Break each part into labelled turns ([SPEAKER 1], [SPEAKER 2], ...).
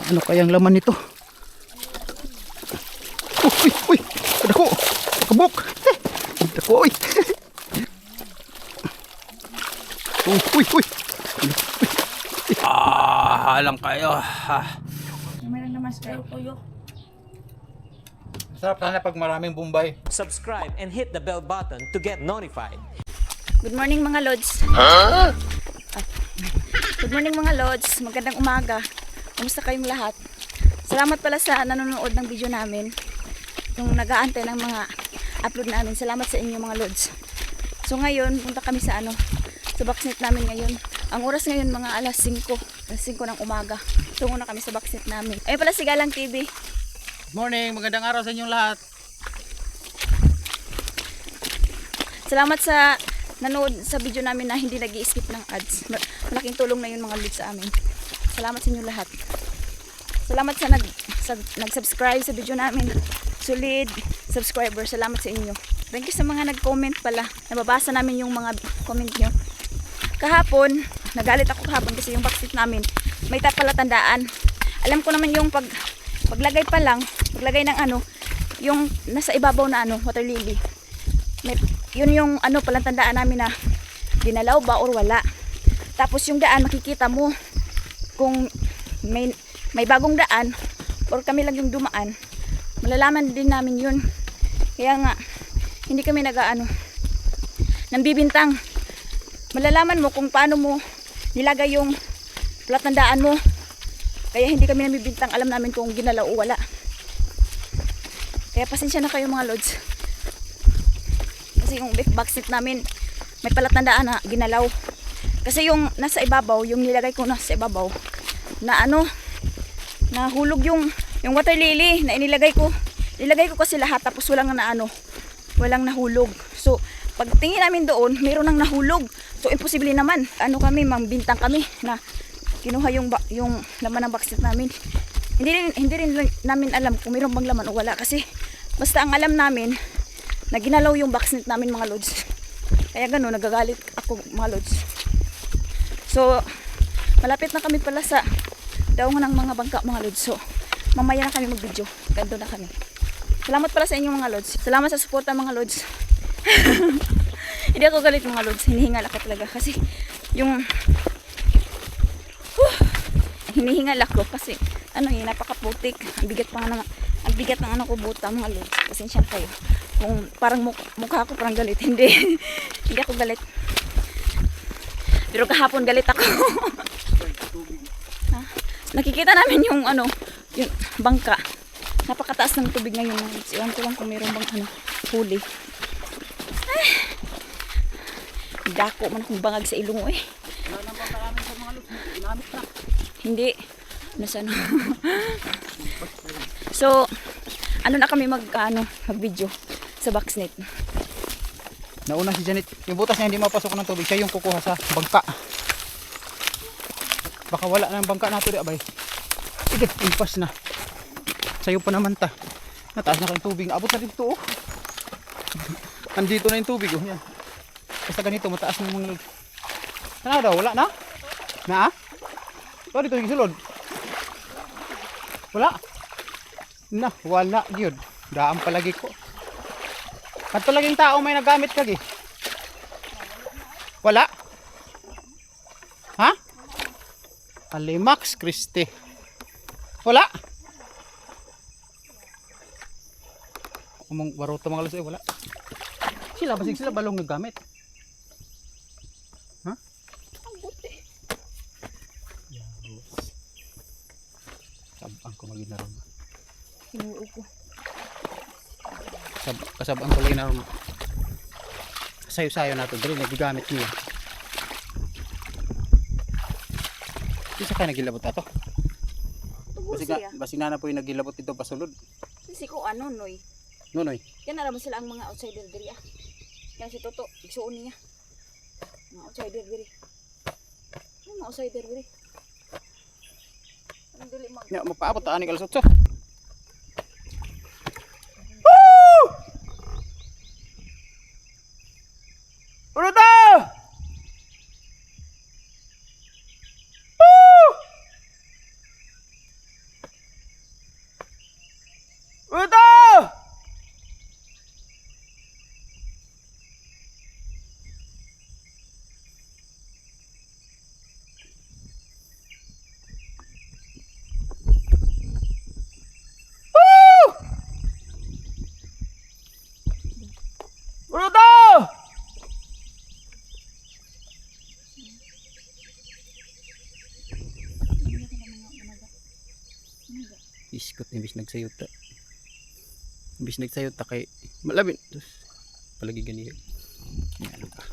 [SPEAKER 1] Ano kayang laman nito? Uy, uy, kadako. Kabuk. Kadako, uy. Uy, uy, uy. Halang kayo.
[SPEAKER 2] May lang naman kayo, kuyo.
[SPEAKER 1] Sarap sana pag maraming Bombay.
[SPEAKER 3] Subscribe and hit the bell button to get notified.
[SPEAKER 2] Good morning mga lods. Good morning mga lods. Magandang umaga. Kumusta kayong lahat? Salamat pala sa nanonood ng video namin. Yung nag-aantay ng mga upload namin. Salamat sa inyo mga lods. So ngayon, punta kami sa sa boxnet namin ngayon. Ang oras ngayon mga alas 5. Alas 5 ng umaga. Tungo na kami sa boxnet namin. Ayun pala si Galang TV.
[SPEAKER 1] Good morning, magandang araw sa inyong lahat.
[SPEAKER 2] Salamat sa nanood sa video namin na hindi nag-i-skip ng ads. Malaking tulong na yun mga lods sa amin. Salamat sa inyo lahat. Salamat sa nag-subscribe sa video namin. Solid subscriber. Salamat sa inyo. Thank you sa mga nag-comment pala. Nababasa namin yung mga comment nyo. Kahapon, nagalit ako kahapon kasi yung boxset namin may pala tandaan. Alam ko naman yung paglagay pa lang, paglagay ng yung nasa ibabaw na water lily. Yun yung palang tandaan namin na dinalaw ba or wala. Tapos yung daan makikita mo kung may bagong daan or kami lang yung dumaan, malalaman din namin yun. Kaya nga hindi kami nambibintang. Malalaman mo kung paano mo nilagay yung palatandaan mo. Kaya hindi kami nambibintang, alam namin kung ginalaw o wala. Kaya pasensya na kayo mga lods. Kasi yung boxset namin may palatandaan na ginalaw. Kasi yung nasa ibabaw, yung nilagay ko nasa ibabaw na nahulog yung water lily na inilagay ko. Nilagay ko kasi lahat tapos walang walang nahulog. So pagtingin namin doon, mayroon nang nahulog. So imposible naman. Kami, mambintang kami na kinuha yung laman ng boxset namin. Hindi rin namin alam kung mayroon bang laman o wala. Kasi basta ang alam namin na ginalaw yung boxset namin mga lods. Kaya gano'n, nagagalit ako mga lods. So malapit na kami pala sa daungan ng mga bangka mga lods. So mamaya na kami mag-video. Ganto na kami. Salamat pala sa inyo mga lods. Salamat sa suporta mga lods. Hindi ako galit mga lods. Hinihingal ako talaga kasi yung hinihingal ako kasi napakaputik. Ang bigat pa nga ang bigat ng ko buta mga lods. Pasensya kayo. Kung parang mukha ko parang galit. Hindi. Hindi ako galit. Pero kahapon galit ako. Nakikita namin yung yung bangka. Napakataas ng tubig ngayon. Iwan ko lang kung mayroon bang huli. Dako man akong bangag sa ilong eh. Hindi. Nasaan? So, na kami mag-video sa boxnet.
[SPEAKER 1] Nauna si Janet, yung butas niya hindi mapasok ng tubig, siya yung kukuha sa bangka. Baka wala na ang bangka nato di abay. Sige, impas na. Sayo pa naman ta. Nataas na kayong tubig. Abot na dito oh. Andito na yung tubig oh. Yan. Basta ganito, mataas na yung mga... Ano daw? Wala na? Na? So, dito yung sulod. Wala? Na, wala yun. Daan palagi ko. Kanto laging tao may nagamit kagi. Wala? Ha? Alimax Christie. Wala? Umong baruto mga lusay, wala. Sila balong nagamit. Ha?
[SPEAKER 2] Ang buti.
[SPEAKER 1] Sabang ko maginaron.
[SPEAKER 2] Hinuo ko.
[SPEAKER 1] Kasabang ko lagi naroon. Sayo-sayo na ito. Dali, nagigamit niya. Isa kayo nagilabot ito? Basig na po yung nagilabot ito pasulod.
[SPEAKER 2] Kasi ko noy.
[SPEAKER 1] Nonoy.
[SPEAKER 2] Yan alam sila ang mga outsider diri Yan si Toto, igsuon niya. Mga outsider diri. Mga outsider diri. Ang dili
[SPEAKER 1] Ya, mapaabot ta ani kalusot so. Ulo to! Iskot imbis nagsayuta. Imbis nagsayuta kay malabit. Palagi ganiyan. Ano ka?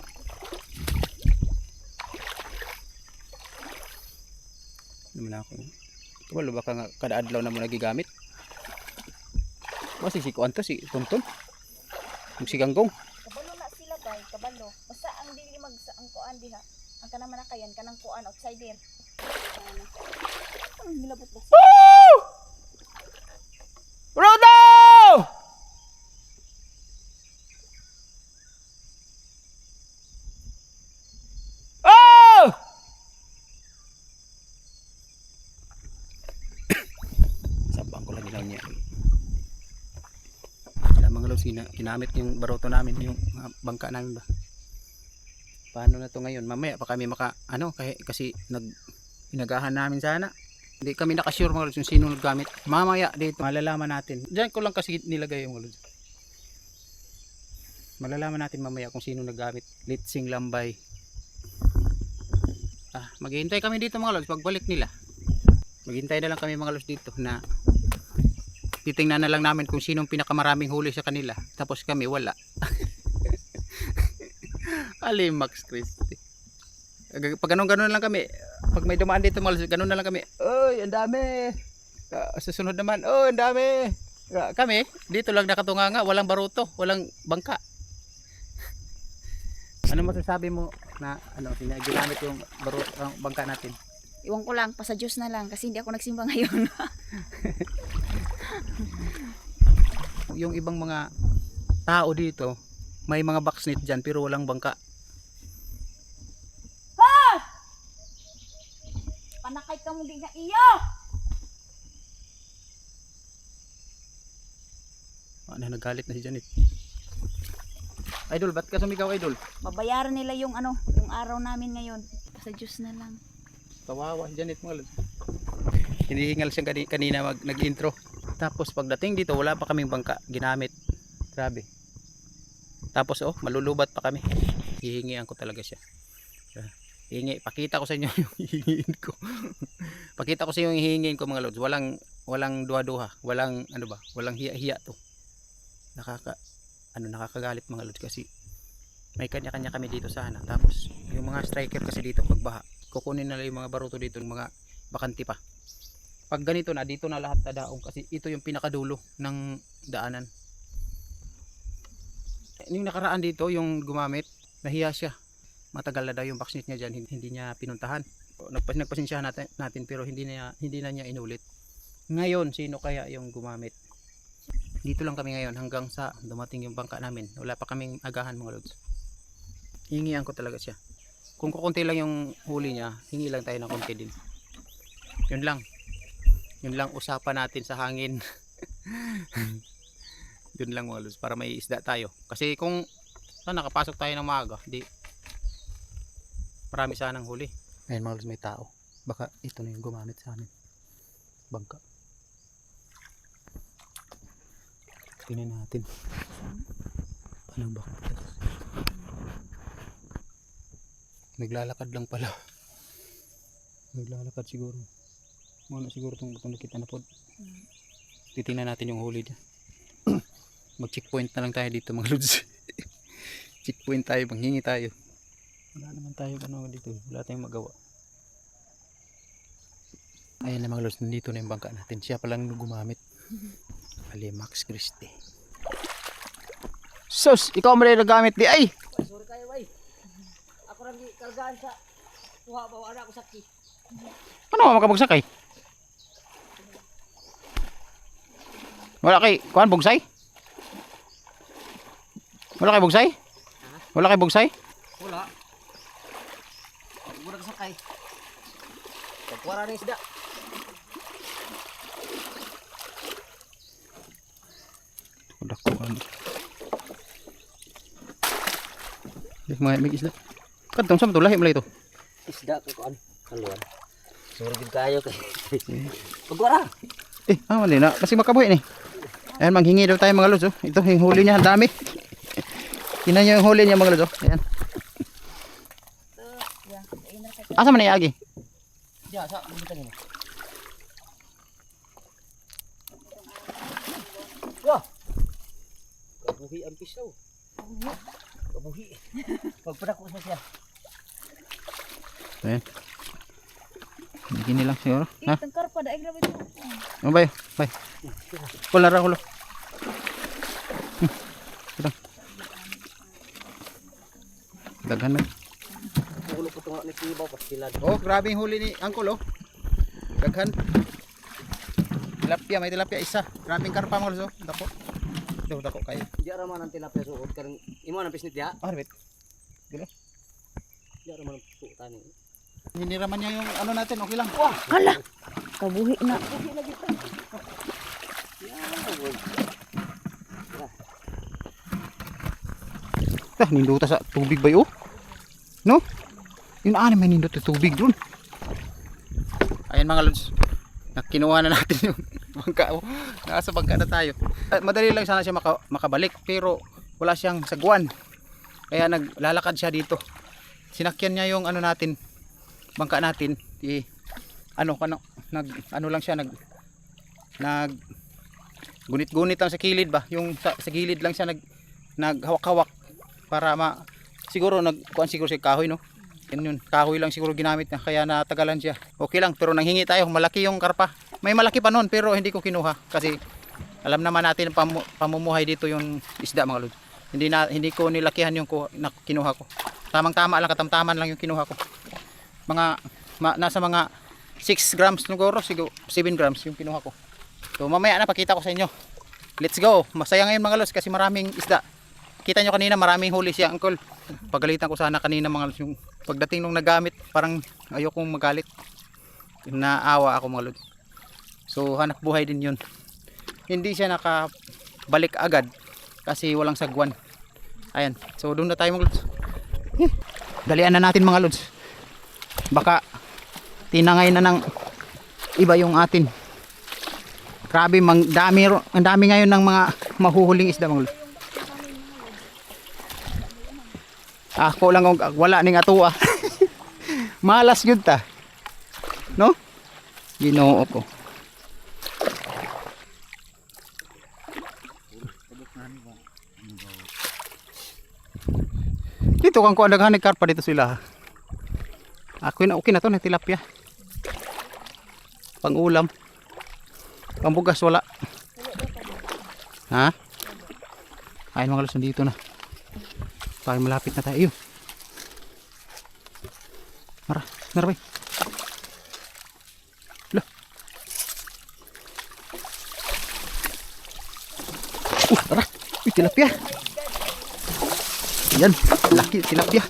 [SPEAKER 1] Naman ako. Kabalo baka nga kada adlaw na mo nagigamit. Kasi si Kuan to si Tonton. Yung si Ganggong.
[SPEAKER 2] Kabalo na sila bay, kabalo. Basta ang dili ang kuan diha. Ang kanang manakayan kanang kuan outsider. Ang milabot ba?
[SPEAKER 1] Woo! Rodo! Oh! Sabang ko lang ilaw niya. Wala mga lods, ginamit yung baroto namin, yung bangka namin ba. Paano na to ngayon? Mamaya pa kami kasi inagahan namin sana. Hindi kami nakasure mga lods kung sino naggamit. Mamaya dito malalaman natin. Diyan ko lang kasi nilagay yung mga lods. Malalaman natin mamaya kung sino naggamit. Litsing Lambay. Maghihintay kami dito mga lods pagbalik nila. Maghihintay na lang kami mga lods dito na titingnan na lang namin kung sinong pinakamaraming huli sa kanila. Tapos kami wala. Alimax Christy. Pag ganun lang kami, pag may dumaan dito mga lods, ganun na lang kami. Oy, ang dami. Susunod naman, oh, ang dami. Kami, dito lang nakatunganga, walang baruto, walang bangka. Ano masasabi mo na ginamit yung bangka natin?
[SPEAKER 2] Iwan ko lang, pasa Diyos na lang kasi hindi ako nagsimba ngayon.
[SPEAKER 1] Yung ibang mga tao dito, may mga boxnet dyan pero walang bangka.
[SPEAKER 2] Panakay ka mo nga iyo!
[SPEAKER 1] Nagalit na si Janet. Idol, ba't ka sumigaw, Idol?
[SPEAKER 2] Mabayaran nila yung yung araw namin ngayon. Sa Diyos na lang.
[SPEAKER 1] Kawawa si Janet mga lods. Hinihingal siya kanina nag-intro. Tapos pagdating dito, wala pa kaming bangka ginamit. Grabe. Tapos malulubat pa kami. Hihingian ko talaga siya. Pakita ko sa inyo yung hihingin ko. Pakita ko sa inyo yung hihingin ko mga lods. Walang duha-duha. Walang walang hiya-hiya to. Nakakagalit mga lods kasi may kanya-kanya kami dito sana. Tapos yung mga striker kasi dito pagbaha, kukunin nila yung mga baruto dito, yung mga bakanti pa. Pag ganito na, dito na lahat na daong kasi ito yung pinakadulo ng daanan. Yung nakaraan dito, yung gumamit, nahiya siya. Matagal na daw yung backsnit niya dyan, hindi niya pinuntahan. Nagpasensyahan natin pero hindi na niya inulit. Ngayon, sino kaya yung gumamit? Dito lang kami ngayon hanggang sa dumating yung bangka namin. Wala pa kaming agahan mga lods. Hingihan ko talaga siya. Kung kukunti lang yung huli niya, hingi lang tayo ng konti din. Yun lang usapan natin sa hangin. Yun lang mga lods, para may isda tayo. Kasi kung nakapasok tayo ng maaga, marami sanang huli. Ayun mga lods, may tao. Baka ito na yung gumamit sa amin. Bangka. Tingnan natin. Paano ba? Naglalakad lang pala. Naglalakad siguro. Muna siguro itong nakita na po. Titingnan natin yung huli dyan. Mag checkpoint na lang tayo dito mga lods. Checkpoint tayo, manghingi tayo. Wala naman tayo dito. Wala tayong magawa. Ayan na mga lods, nandito na yung bangka natin. Siya palang gumamit. Alimax Christy. Sus, ikaw mo rin nagamit di ay.
[SPEAKER 4] Sorry kayo bay. Ako rin kargaan sa kuha bawa anak ko sakti.
[SPEAKER 1] Ano ka makabagsakay? Wala kay kuan bugsay? Wala kay bugsay? Wala kay bugsay?
[SPEAKER 4] Wala. Murag sakay. Pagkuwara ng isda.
[SPEAKER 1] Udah kuan. May isda. Kadtong sa matulahi mo ito.
[SPEAKER 4] Isda ko kuan. Kaluan. Sorry gid kayo kay. Pagkuwara.
[SPEAKER 1] Mali na kasi makabuhi ni. Ayan, manghingi daw tayo mga lods. Ito yung huli niya, ang dami. Tingnan niyo yung huli niya mga lods. Ayan. Asa man yung agi?
[SPEAKER 4] Diya sa butan mo. Kabuhi ang pisaw. Kabuhi. Magpadako sa siya.
[SPEAKER 1] Ayan. Begini lang siguro. Ha?
[SPEAKER 2] Itong karpa, daig grabe ito.
[SPEAKER 1] Oh, bay. Bay. Kular ako lo. Daghan man.
[SPEAKER 4] Ulo ko tunga ni Kibaw pastilan.
[SPEAKER 1] Oh, grabe yung huli ni Uncle oh. Daghan. Tilapia, may tilapia isa. Grabing karpa mo so. Dako. Dako kayo.
[SPEAKER 4] Di ara man ang tilapia suot karang imo ang pisnit ya.
[SPEAKER 1] Ah, wait. Gila.
[SPEAKER 4] Di ara man suotan ni.
[SPEAKER 1] Hiniraman niya yung ano natin, okay lang. Wah!
[SPEAKER 2] Hala! Kabuhi na.
[SPEAKER 1] Tah, ninduta sa tubig ba yun? No? Yun may nindot sa tubig dun. Ayan mga lods. Kinuha na natin yung bangka. Nasa bangka na tayo. Madali lang sana siya makabalik. Pero wala siyang sagwan. Kaya naglalakad siya dito. Sinakyan niya yung ano natin, bangka natin. Ano lang siya gunit-gunit lang sa kilid ba? Yung sa gilid lang siya naghawak-hawak para siguro siguro si kahoy no. Yun, kahoy lang siguro ginamit niya kaya natagalan siya. Okay lang pero nanghingi tayo, malaki yung karpa. May malaki pa noon pero hindi ko kinuha kasi alam naman natin pamumuhay dito yung isda mga lods. Hindi ko nilakihan yung kinuha ko. Tamang-tama lang, katamtaman lang yung kinuha ko. Nasa mga 6 grams siguro 7 grams yung kinuha ko. So mamaya na pakita ko sa inyo. Let's go. Masaya ngayon mga lods kasi maraming isda. Kita nyo kanina maraming huli siya Uncle. Pagalitan ko sana kanina mga lods yung pagdating nung nagamit parang ayokong magalit. Naawa ako mga lods. So hanap buhay din yun. Hindi siya nakabalik agad kasi walang sagwan. Ayan. So doon na tayo mga lods. Dalian na natin mga lods. Baka tinangay na ng iba yung atin. Grabe, ang dami ngayon ng mga mahuhuling isda mga lods. Ako lang wala ning atuwa. Malas yun ta. No? Ginoo ko. Dito kang kuha naghanag karpa dito sila. Ako na okay na to na tilapia. Pang ulam. Pambugas wala. Ha? Ayun mga lods dito na. Tayo malapit na tayo. Mara bay. Lah. Tara. Tilapia. Yan, laki tilapia.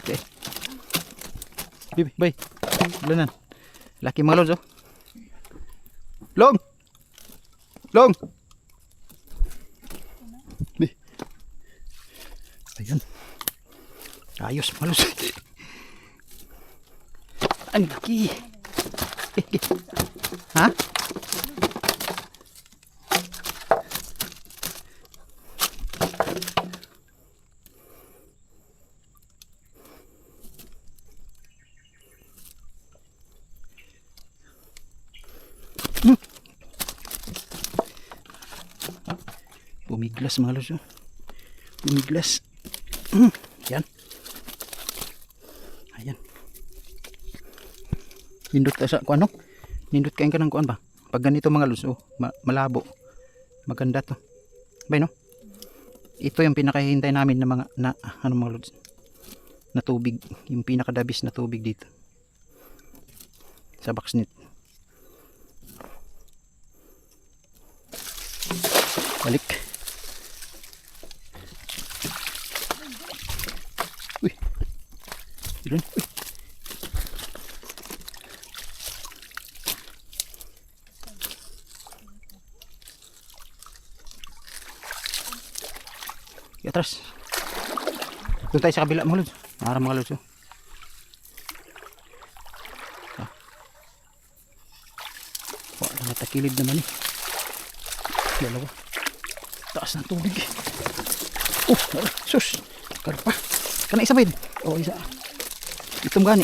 [SPEAKER 1] Okay. Bibi, bay. Lanan. Laki mga lods oh. Long. Ayan. Ayos malos. Ang laki. Ha? Bumiglas mga lods. Bumiglas. Yan. Ayan. Nindot sa kuan no? Nindot kain ka ng kuan ba? Pag ganito mga lods, malabo. Maganda to. Bay no? Ito yung pinakahihintay namin na mga lods. Na tubig, yung pinakadabis na tubig dito. Sa Baksnit. Balik. Uy. Atras. Doon tayo sa kabila mga lods. Para mga lods. Wala na takilid naman eh. Dalawa. Taas ng tubig. Sus. Karpa. Kana isa ba yun? Oo, isa. Itong gani.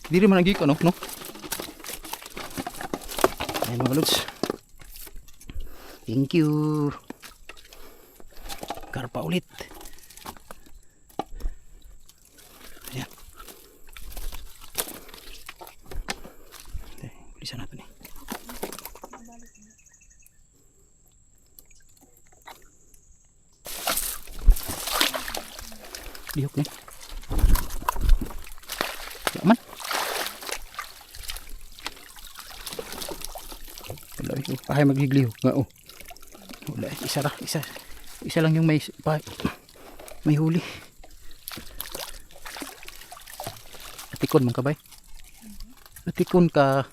[SPEAKER 1] Hindi rin managik ano, no? Ayan mga lods. Thank you. Karpa ulit. Ayan. Okay, bilisan natin eh. Lihok nih. Aman. Wala ito. Pahay magliglihok nga oh. Wala, isa lang yung may huli. Natikon man ka ba? Natikon ka.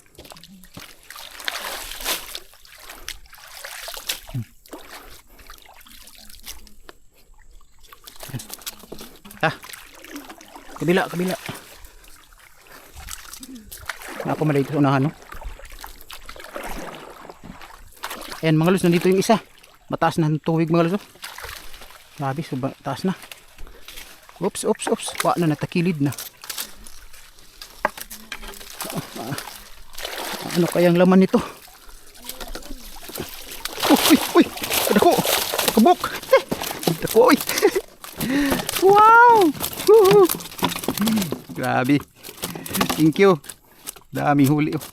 [SPEAKER 1] Kabila. Ako malay sa unahan, no? Ayan mga lods, nandito yung isa. Mataas na ng tuwig mga lods, oh. Grabe, sobrang taas na. Oops. Wa na, natakilid na. Ano kayang laman nito? Uy! Dako! Kabuk! Dako, uy! Wow! Woohoo! Grabe. Thank you. Dami huli, oh.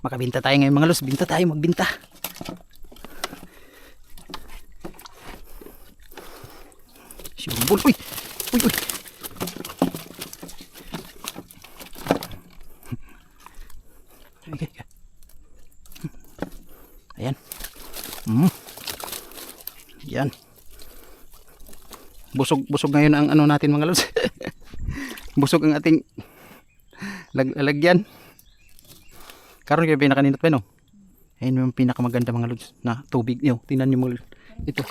[SPEAKER 1] Makabinta tayo ngayon mga lods. Magbinta. Sumbol. Uy. Okay. Ayan. Yan. Busog ngayon ang ano natin mga lods. Busog ang ating lagyan. Karon kayo pinakaninot pa, no? Ayun yung pinakamaganda mga lods na tubig. Tingnan nyo mga lods. Ito.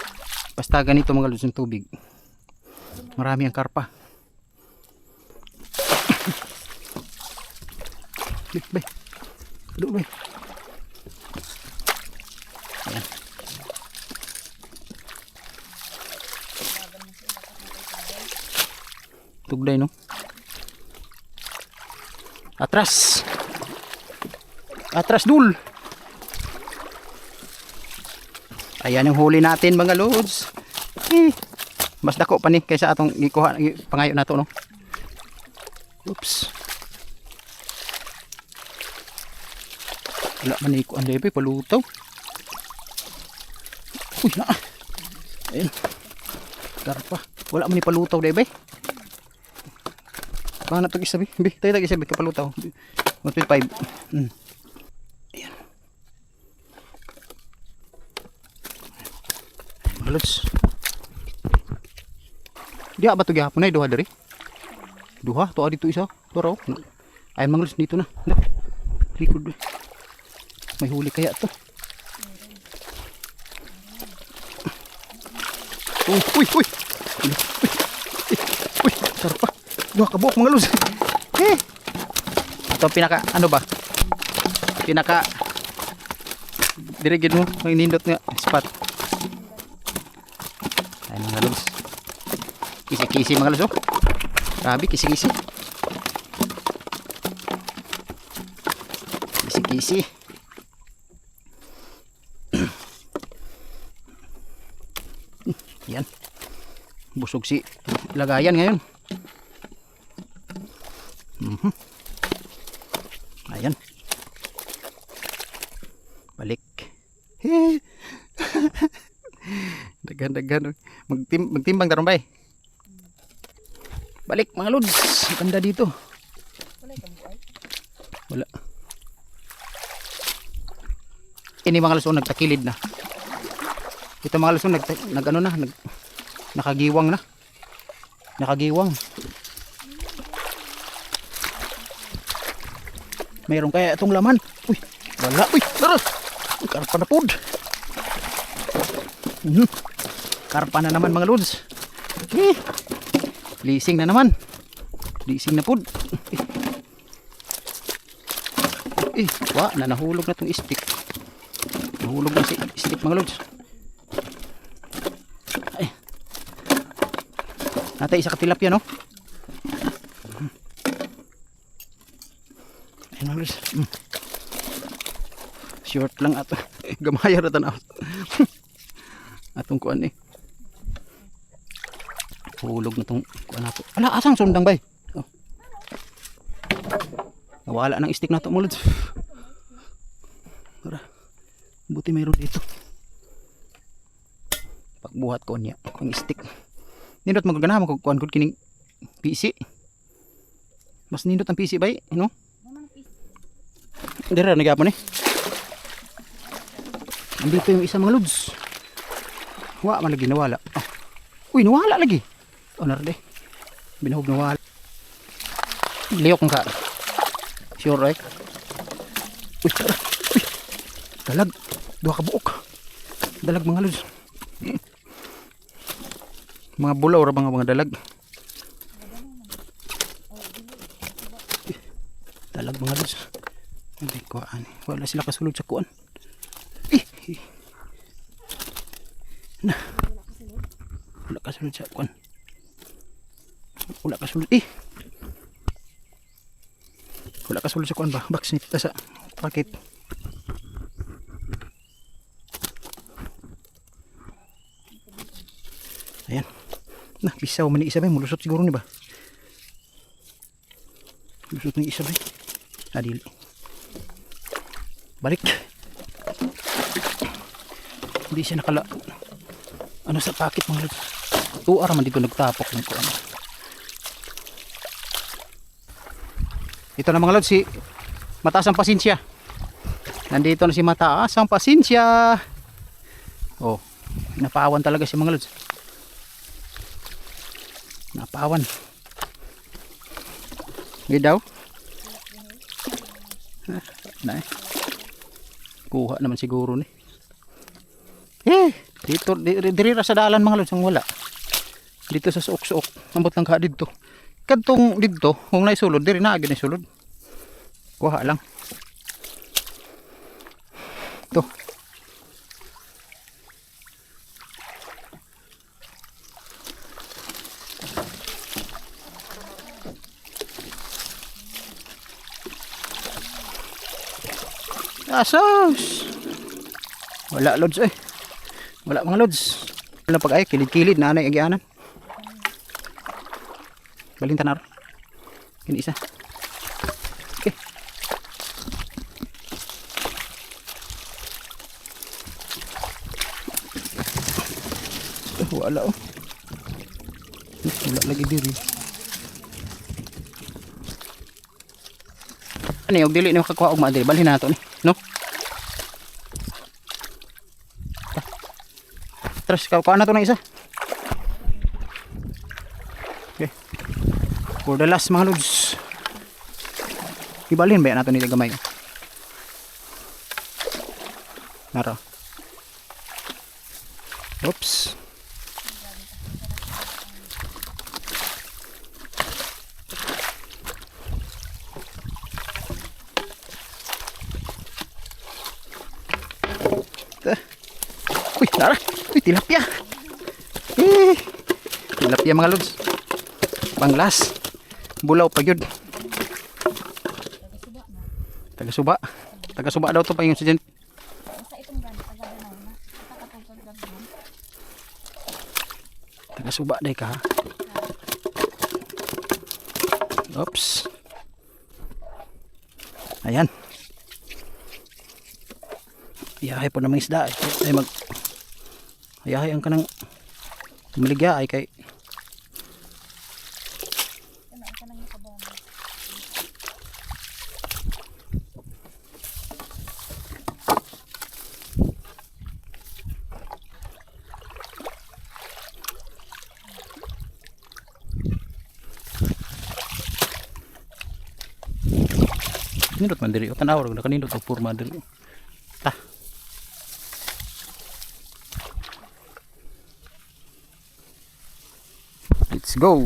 [SPEAKER 1] Basta ganito mga lods yung tubig. Marami ang karpa. Bay. Ayan. Tugday, no? Atras dul. Ayan yung huli natin mga lods. Mas dako pa ni kaysa atong ikuha pangayo nato, no? Oops. Wala man iko ang lebe palutaw. Uy na. Ayun. Karpa. Wala man ni palutaw lebe. Paano ito isabi? Tayo isabi ka palutaw. 1.5. Ayan. Lods. Dia ba ito gihapon na? Duha dari? Duha? Tuwa dito isa? Tuwa raw? Ayan mga lods, dito na. Likod. May huli kaya to. Uy! Sarpa. Duha ka buhok mga lods. Ito pinaka, ano ba? Dirigid mo, may nindot nga spot. Ayan mga lods. Kisi-kisi mga lods, oh. Grabe, kisi-kisi. Kisi-kisi. Yan. Busog si lagayan ngayon. Ayan. Balik. Dagan. Magtimbang taron ba eh. Balik mga lods. Ganda dito. Wala. Ini mga lods, nagtakilid na. Ito mga lods, nakagiwang na. Nakagiwang. Mayroon kaya itong laman. Uy, wala. Uy, tara. Karpa na pod. Karpa na naman mga lods. Leasing na naman. Leasing na pod. Nahulog na itong stick. Nahulog na si stick mga lods. Ay. Natay isa ka tilapia, no? Short lang ato. Gamaya ra tanaw. Atong kuan eh. Hulog na tong kuan nato. Ala, asang sundang bay. Oh. Nawala ng stick nato mulod. Tara. Buti mayroon dito. Pagbuhat ko niya ang stick. Nindot magaganahan ko kuan gud kining PC. Mas nindot ang PC bay, no? Dira nagyapon eh. Andito yung isa mga lods. Wa man lagi nawala. Oh. Uy, nawala lagi. Oh, narde. Binahog nawala. Liyok ka. Sure right? Uy, tara. Uy. Dalag. Duha ka buok. Dalag mga lods. Mga bulaw ra mga dalag. Dalag mga lods. Hindi kuhaan. Wala sila kasulod sa kuan. Na. Wala kasulod sa kuan. Wala kasulod wala kasulod sa kuan ba? Backsnip ta sa packet. Ayan. Nah, bisaw man ni isa ba? Mulusot siguro ni ba? Mulusot ni isa ba? Adili. Balik. Hindi siya nakala ano sa packet mga lods. Tuwa raman dito nagtapok ng kuan. Ito na mga lods si Mataas ang Pasensya. Nandito na si Mataas ang Pasensya. Oh, napawan talaga si mga lods. Napawan. Hindi daw. Na eh. Kuha naman siguro ni. Dito diri ra sa dalan mga lods ang wala. Dito sa suok-suok. Ambot lang ka dito. Kadtong dito, kung naisulod diri na agi ni sulod. Kuha lang. To. Asos. Wala lods eh. Wala mga lods. Wala pag ay kilid-kilid na anay agianan. Balintan na ro. Kini isa. Okay. Wala oh. Wala lagi diri. Ano yung dili na makakuha og maadiri. Balhin na to ni. No? Terus kuha na to na isa. Okay. For the last mga lods. Ibalhin ba yan nato nila gamay? Nara. Oops. Uy, nara. Uy, tilapia. Tilapia mga lods. Panglas. Bulaw pa yun. Taga-suba. Taga-suba daw to pa yung si Jen. Taga-suba day ka ha. Oops. Ayan. Iyahay po namang isda. Ay mag... Iyahay ang kanang... Maligya ay kay... Nindot man diri. O tanaw na kanindot o purma diri. Ta. Let's go.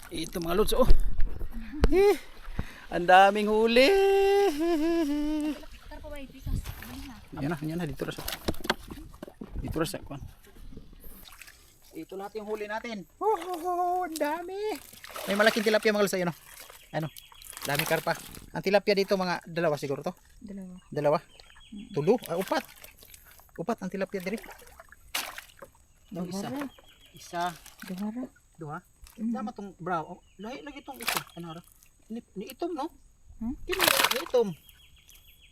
[SPEAKER 1] Ito mga lods oh. Ang daming huli. Yan na dito ra sa. Dito ra sa kuan. Ito lahat yung huli natin. Ang dami. May malaking tilapia mga lods ayun oh. Ano? Dami karpa. Ang tilapia dito mga dalawa siguro to.
[SPEAKER 2] Dalawa.
[SPEAKER 1] Dalawa. Tulo, upat. Upat ang tilapia diri. Yung isa.
[SPEAKER 2] Dawara.
[SPEAKER 1] Isa,
[SPEAKER 2] Dawara.
[SPEAKER 1] duha.
[SPEAKER 2] Mm.
[SPEAKER 1] Tama tong brown. Oh, lagi tong ito. Ano ra? Ni itom no?
[SPEAKER 2] Hmm?
[SPEAKER 1] Kini ni itom.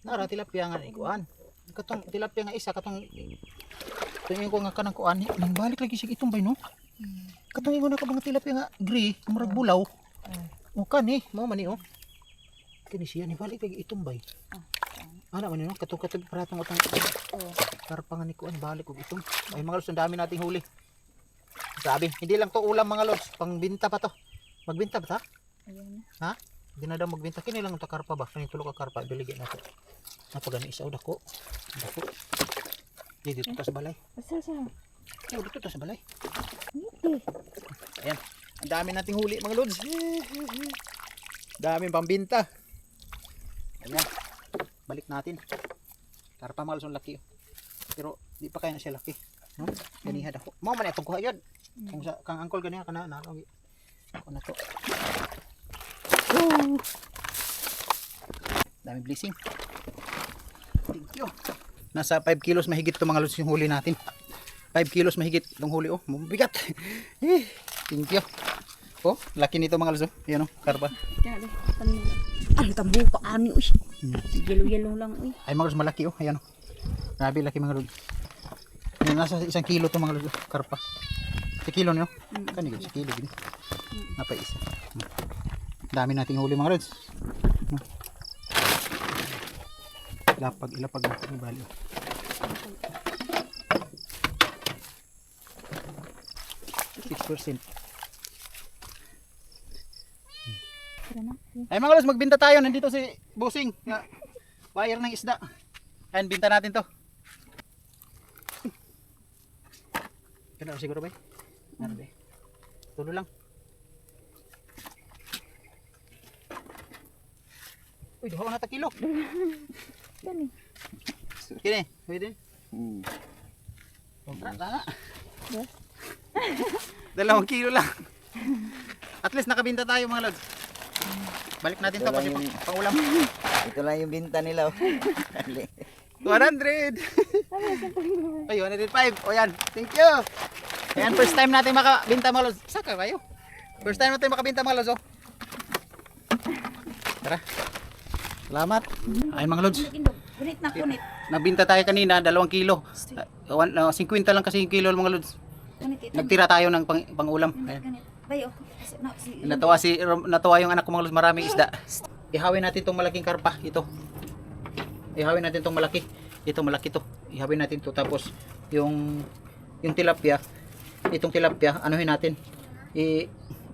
[SPEAKER 1] Nara tilapia nga ikuan. Katong tilapia nga isa katong tingin ko nga kanang kuan ning balik lagi sig itom bay no? Katong ingon ako mga tilapia nga gray, murag bulaw. O kani, mao man ni oh. Kini siya ni balik lagi itom bay. Ana man ni no, katong paratong utang.
[SPEAKER 2] Oh.
[SPEAKER 1] Karpa nga ni kuan balik og itom. Ay mga lods, ang dami nating huli. Sabi, hindi lang to ulam mga lods, pangbenta pa to. Magbenta ba ta?
[SPEAKER 2] Ayan na.
[SPEAKER 1] Ha? Hindi na daw magbenta. Kini lang ito karpa ba? Kani tulo ka karpa. Biligyan nato. Napagani isa o dako. Dako. Di dito ta sa balay.
[SPEAKER 2] Asa sa?
[SPEAKER 1] Oh, dito ta sa balay.
[SPEAKER 2] Hindi.
[SPEAKER 1] Ayan. Ang dami nating huli mga lods. Daming pambinta. Ayan. Balik natin. Karpa mga lods ang laki. Pero di pa kaya na siya laki. No? Ganihad ako. Mao man itong kuha yun. Kang angkol ganiha kana na. Ako na to. Woo! Dami blessing. Thank you. Nasa 5 kilos mahigit to mga lods yung huli natin. 5 kilos mahigit itong huli oh. Mabigat. Thank you. Oh, laki nito mga lods oh. Ayan oh, karpa.
[SPEAKER 2] Yan, ano tambo pa ani uy. Yellow lang uy.
[SPEAKER 1] Ay mga lods malaki oh. Ayan oh. Grabe laki mga lods. Yan, nasa 1 kilo to mga lods oh. Karpa. 1 kilo nyo? Kanigit 1 kilo din. Napay isa. Dami nating huli mga lods. Ilapag natin yung bali. %.
[SPEAKER 2] Tara na.
[SPEAKER 1] Ay mga lods, magbinta tayo. Nandito si Busing. Buyer ng isda. Ayan, binta natin to. Ganda siguro ba? Narbe. Tulo lang. Uy, duha na ta kilo.
[SPEAKER 2] Dami.
[SPEAKER 1] Kini, pwede? Kontrata na.
[SPEAKER 2] Yes.
[SPEAKER 1] 2 kilo lang. At least nakabinta tayo mga lods. Balik natin to kasi pang-ulam.
[SPEAKER 4] Ito lang yung binta nila.
[SPEAKER 1] 200. Ay, 105. O yan. Thank you. Ayan, first time natin makabinta mga lods. Saka kayo. First time natin makabinta mga lods. Oh. Tara. Salamat. Ay mga lods.
[SPEAKER 2] Kunit na kunit.
[SPEAKER 1] Nagbinta tayo kanina, 2 kilo. 50 lang kasi yung kilo mga lods.
[SPEAKER 2] Kunit ito.
[SPEAKER 1] Nagtira tayo ng pang-ulam. Ayan.
[SPEAKER 2] Ganit. Bayo.
[SPEAKER 1] Natuwa yung anak ko mga lods, maraming isda. Ihawin natin tong malaking karpa, ito. Ihawin natin tong malaki. Ito malaki to. Ihawin natin to tapos yung tilapia, itong tilapia, anuhin natin.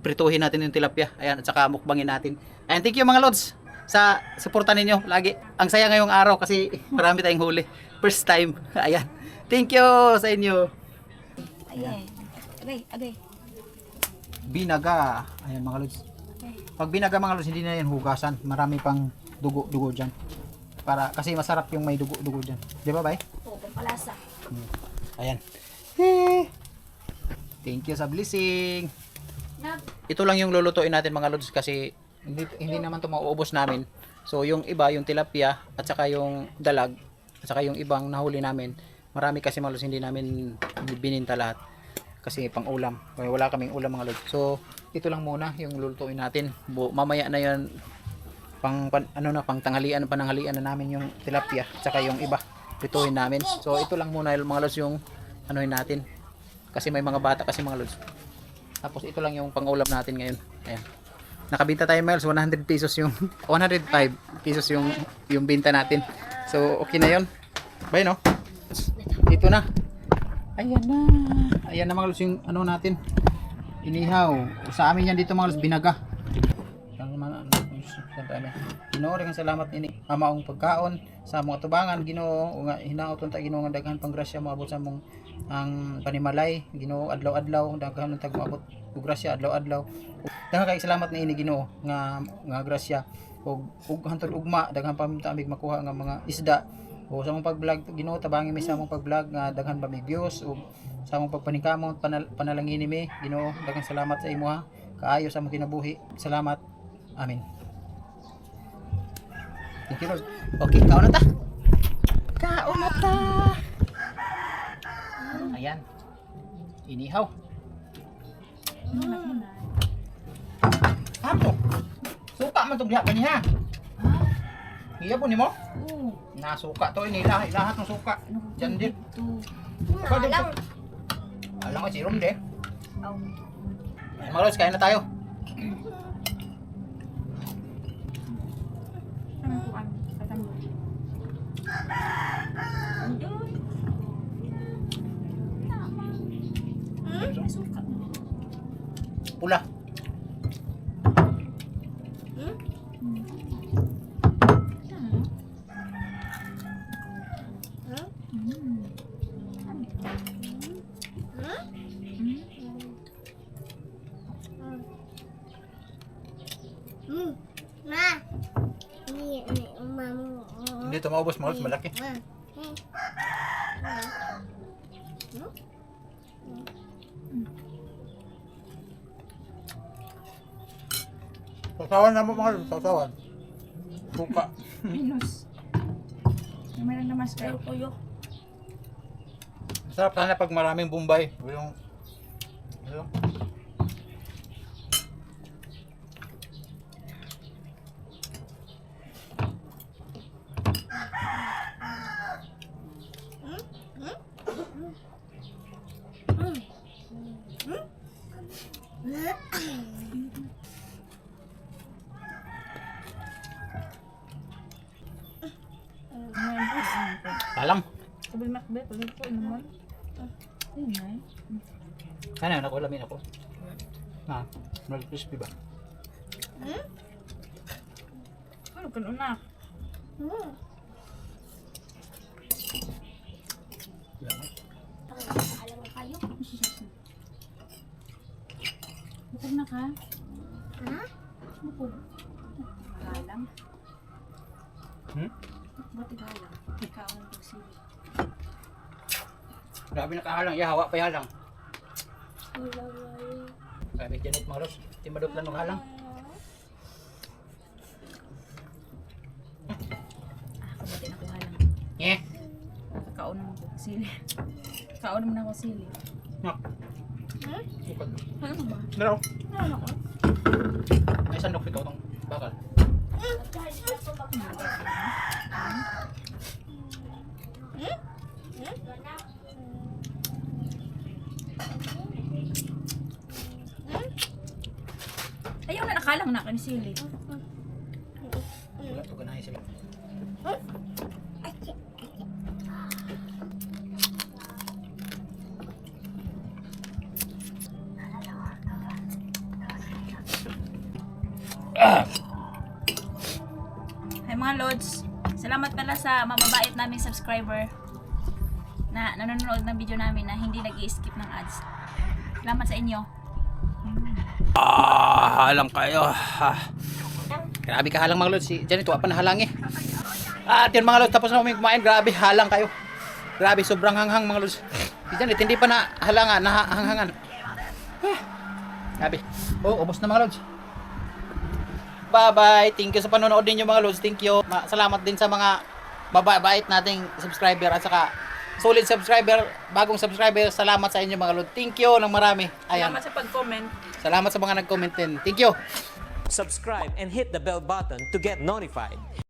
[SPEAKER 1] Prituhin natin yung tilapia. Ayan, at saka mukbangin natin. Ayan, thank you mga lods sa suporta ninyo lagi. Ang saya ngayong araw kasi marami tayong huli. First time. Ayan. Thank you sa inyo.
[SPEAKER 2] Ayan. Agay.
[SPEAKER 1] Binaga. Ayan mga lods. Pag binaga mga lods, hindi na yan hugasan. Marami pang dugo dyan. Para, kasi masarap yung may dugo dyan. Di ba bay?
[SPEAKER 2] Oo, pampalasa.
[SPEAKER 1] Ayan. Thank you sa blessing. Ito lang yung lulutuin natin mga lods kasi hindi naman ito mauubos namin. So yung iba, yung tilapia at saka yung dalag at saka yung ibang nahuli namin, marami kasi mga lods hindi namin bininta lahat kasi pang ulam. Wala kaming ulam mga lods. So ito lang muna yung lulutuin natin. Mamaya na yan pang tanghalian, pananghalian na namin yung tilapia at saka yung iba pituhin namin. So ito lang muna mga lods yung anuhin natin kasi may mga bata kasi mga lods. Tapos ito lang yung pang-ulam natin ngayon. Ayan. Nakabenta tayo miles, 100 pesos yung 105 pesos yung binta natin. So okay na 'yon. Bay no? Ito na. Ayan na. Ayan na mga lods yung ano natin. Inihaw. Sa amin yan dito mga lods binaga. Ginoo ring salamat ini amaong pagkaon sa mga tubangan Ginoo nga hinaoton ta Ginoo nga daghan pang grasya moabot sa mong ang panimalay Ginoo adlaw-adlaw daghan tag moabot og grasya adlaw-adlaw. Daghan kay salamat ni ini Ginoo nga grasya ug hantod ugma daghan pa amig makuha nga mga isda o sa mong pag-vlog Ginoo tabangi mi sa mong pag-vlog nga daghan pa mi views ug sa mong pagpaningkamot panalangin mi Ginoo daghan salamat sa imo ha kaayo sa mong kinabuhi. Salamat. Amen. Thank you, Lord. Okay, kaon na ta. Kaon na ta. Ayan. Inihaw. Ano? Suka man itong diha pa niya. Iya po ni mo?
[SPEAKER 2] Oo.
[SPEAKER 1] Nasuka to ini lahat ng suka. Diyan din. Alang. Alang ay sirom de. Ay mga lods, kain na tayo. Pula.
[SPEAKER 5] Ma. Ini umamu.
[SPEAKER 1] Hindi ito maubos mga lods, malaki. Sasawan na mo mga lods, sasawan. Suka.
[SPEAKER 2] Minus. May lang namas kayo.
[SPEAKER 1] Masarap sana pag maraming Bombay. Yung alam.
[SPEAKER 2] Sabi makbe, tuloy po naman. Ayun
[SPEAKER 1] Ano, nakulamin ako. Ha? Mal crispy ba?
[SPEAKER 2] Ano ka na? Bukod na ka?
[SPEAKER 5] Ha?
[SPEAKER 2] Bukod. Galang. Ba't galang? Ikaw ang sili.
[SPEAKER 1] Grabe nakahalang. Hawa pa halang. Grabe Janet mga Ros. Timadot lang ng halang.
[SPEAKER 2] Kabati na ko halang.
[SPEAKER 1] Eh.
[SPEAKER 2] Kakaon naman ko sili. Kakaon naman ako sili.
[SPEAKER 1] No. Bukod.
[SPEAKER 2] Ano ba?
[SPEAKER 1] Daraw.
[SPEAKER 2] Ano ako?
[SPEAKER 1] May sandok ikaw tong bakal.
[SPEAKER 2] Ayaw na nakalang na kan sili.
[SPEAKER 1] Wala to ganahin sila.
[SPEAKER 2] Hi mga Lods, salamat pala sa mababait naming subscriber na nanonood ng video namin na hindi nag-i-skip ng ads. Salamat sa inyo.
[SPEAKER 1] Halang kayo. Grabe ka halang mga lods. Si Janet, wala pa nahalang eh. At yun mga lods, tapos na kami kumain. Grabe, halang kayo. Grabe, sobrang hanghang mga lods. Si Janet, hindi pa na halangan, nahanghangan. Grabe. Oh, ubos na mga lods. Bye-bye. Thank you sa panonood ninyo mga lods. Thank you. Salamat din sa mga mababait nating subscriber at saka solid subscriber, bagong subscriber. Salamat sa inyo mga lods. Thank you ng marami. Ayan.
[SPEAKER 2] Salamat sa pag-comment.
[SPEAKER 1] Salamat sa mga nag-comment din. Thank you.
[SPEAKER 3] Subscribe and hit the bell button to get notified.